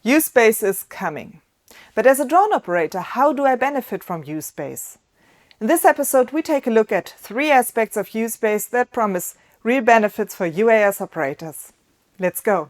USpace is coming. But as a drone operator, how do I benefit from USpace? In this episode, we take a look at 3 aspects of USpace that promise real benefits for UAS operators. Let's go!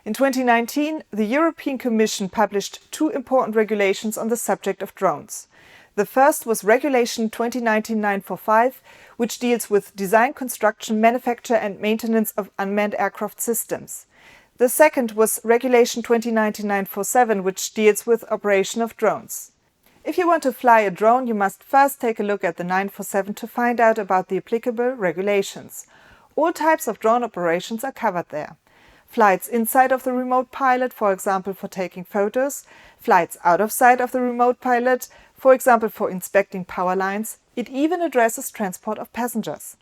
In 2019, the European Commission published 2 important regulations on the subject of drones. The first was Regulation 2019-945, which deals with design, construction, manufacture and maintenance of unmanned aircraft systems. The second was Regulation 2019-947, which deals with operation of drones. If you want to fly a drone, you must first take a look at the 947 to find out about the applicable regulations. All types of drone operations are covered there. Flights inside of the remote pilot, for example for taking photos, flights out of sight of the remote pilot, for example for inspecting power lines. It even addresses transport of passengers.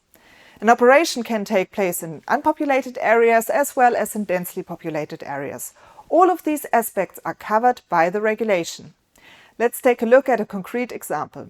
An operation can take place in unpopulated areas as well as in densely populated areas. All of these aspects are covered by the regulation. Let's take a look at a concrete example.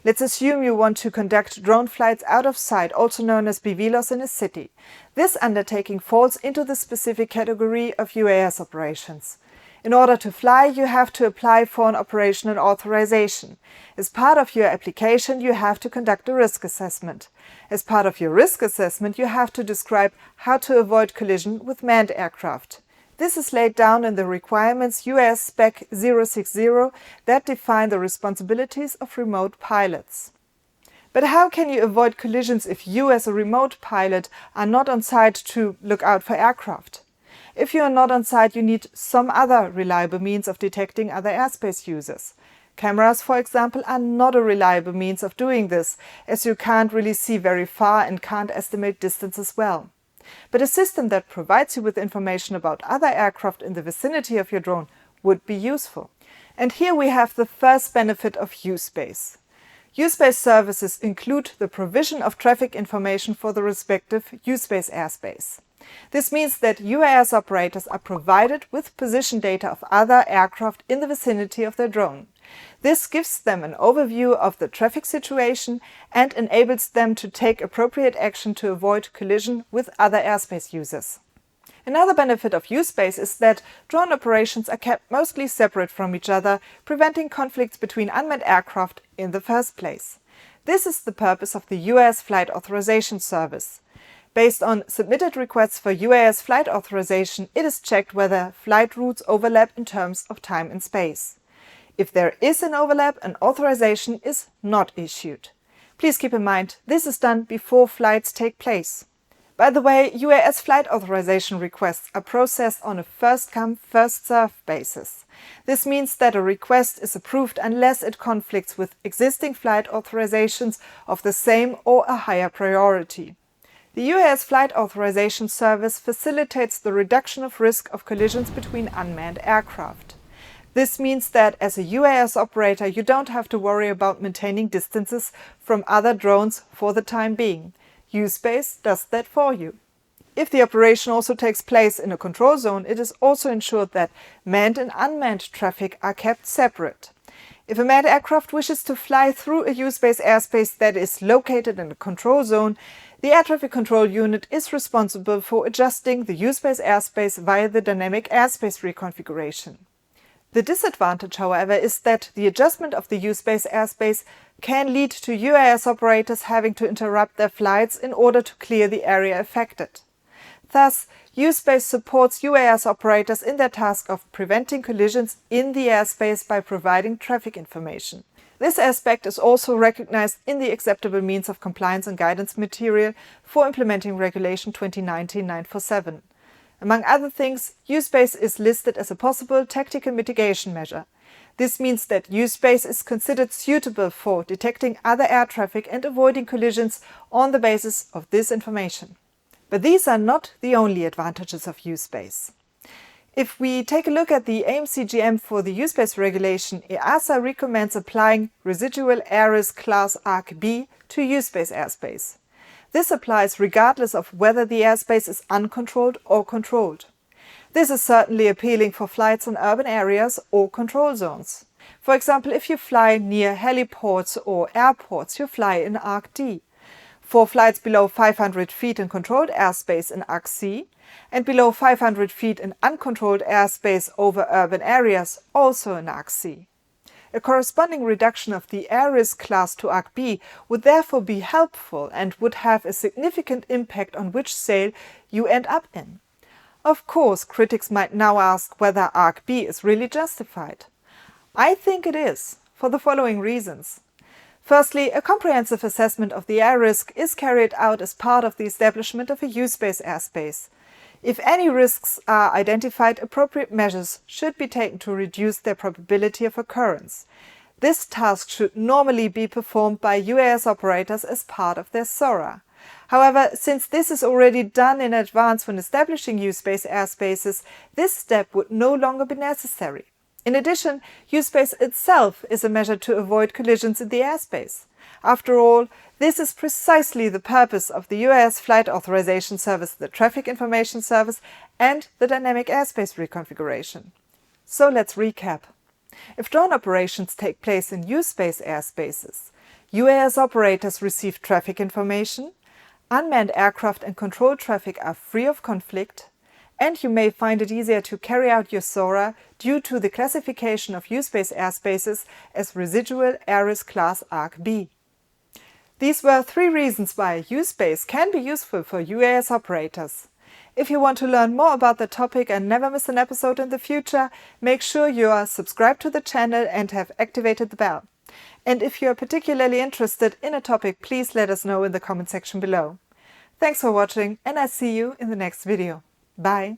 Let's assume you want to conduct drone flights out of sight, also known as BVLOS, in a city. This undertaking falls into the specific category of UAS operations. In order to fly, you have to apply for an operational authorization. As part of your application, you have to conduct a risk assessment. As part of your risk assessment, you have to describe how to avoid collision with manned aircraft. This is laid down in the requirements UAS Spec 060 that define the responsibilities of remote pilots. But how can you avoid collisions if you as a remote pilot are not on site to look out for aircraft? If you are not on site, you need some other reliable means of detecting other airspace users. Cameras, for example, are not a reliable means of doing this, as you can't really see very far and can't estimate distances well. But a system that provides you with information about other aircraft in the vicinity of your drone would be useful. And here we have the first benefit of USpace. USpace services include the provision of traffic information for the respective USpace airspace. This means that UAS operators are provided with position data of other aircraft in the vicinity of their drone. This gives them an overview of the traffic situation and enables them to take appropriate action to avoid collision with other airspace users. Another benefit of USpace is that drone operations are kept mostly separate from each other, preventing conflicts between unmanned aircraft in the first place. This is the purpose of the UAS Flight Authorization Service. Based on submitted requests for UAS flight authorization, it is checked whether flight routes overlap in terms of time and space. If there is an overlap, an authorization is not issued. Please keep in mind, this is done before flights take place. By the way, UAS flight authorization requests are processed on a first-come, first-served basis. This means that a request is approved unless it conflicts with existing flight authorizations of the same or a higher priority. The UAS Flight Authorization Service facilitates the reduction of risk of collisions between unmanned aircraft. This means that as a UAS operator, you don't have to worry about maintaining distances from other drones for the time being. USpace does that for you. If the operation also takes place in a control zone, it is also ensured that manned and unmanned traffic are kept separate. If a manned aircraft wishes to fly through a USpace airspace that is located in a control zone, the Air Traffic Control Unit is responsible for adjusting the USpace airspace via the dynamic airspace reconfiguration. The disadvantage, however, is that the adjustment of the USpace airspace can lead to UAS operators having to interrupt their flights in order to clear the area affected. Thus, USpace supports UAS operators in their task of preventing collisions in the airspace by providing traffic information. This aspect is also recognized in the acceptable means of compliance and guidance material for implementing Regulation 2019-947. Among other things, USpace is listed as a possible tactical mitigation measure. This means that USpace is considered suitable for detecting other air traffic and avoiding collisions on the basis of this information. But these are not the only advantages of USpace. If we take a look at the AMCGM for the USpace regulation, EASA recommends applying Residual Air Risk Class ARC B to USpace airspace. This applies regardless of whether the airspace is uncontrolled or controlled. This is certainly appealing for flights in urban areas or control zones. For example, if you fly near heliports or airports, you fly in ARC D. For flights below 500 feet in controlled airspace in ARC-C and below 500 feet in uncontrolled airspace over urban areas, also in ARC-C. A corresponding reduction of the air risk class to ARC-B would therefore be helpful and would have a significant impact on which sail you end up in. Of course, critics might now ask whether ARC-B is really justified. I think it is, for the following reasons. Firstly, a comprehensive assessment of the air risk is carried out as part of the establishment of a use-based airspace. If any risks are identified, appropriate measures should be taken to reduce their probability of occurrence. This task should normally be performed by UAS operators as part of their SORA. However, since this is already done in advance when establishing use-based airspaces, this step would no longer be necessary. In addition, use-space itself is a measure to avoid collisions in the airspace. After all, this is precisely the purpose of the UAS Flight Authorization Service, the Traffic Information Service, and the Dynamic Airspace Reconfiguration. So let's recap. If drone operations take place in use-based airspaces, UAS operators receive traffic information, unmanned aircraft and control traffic are free of conflict, and you may find it easier to carry out your SORA due to the classification of use-based airspaces as residual air risk class ARC-B. These were 3 reasons why use-based can be useful for UAS operators. If you want to learn more about the topic and never miss an episode in the future, make sure you are subscribed to the channel and have activated the bell. And if you are particularly interested in a topic, please let us know in the comment section below. Thanks for watching, and I'll see you in the next video. Bye!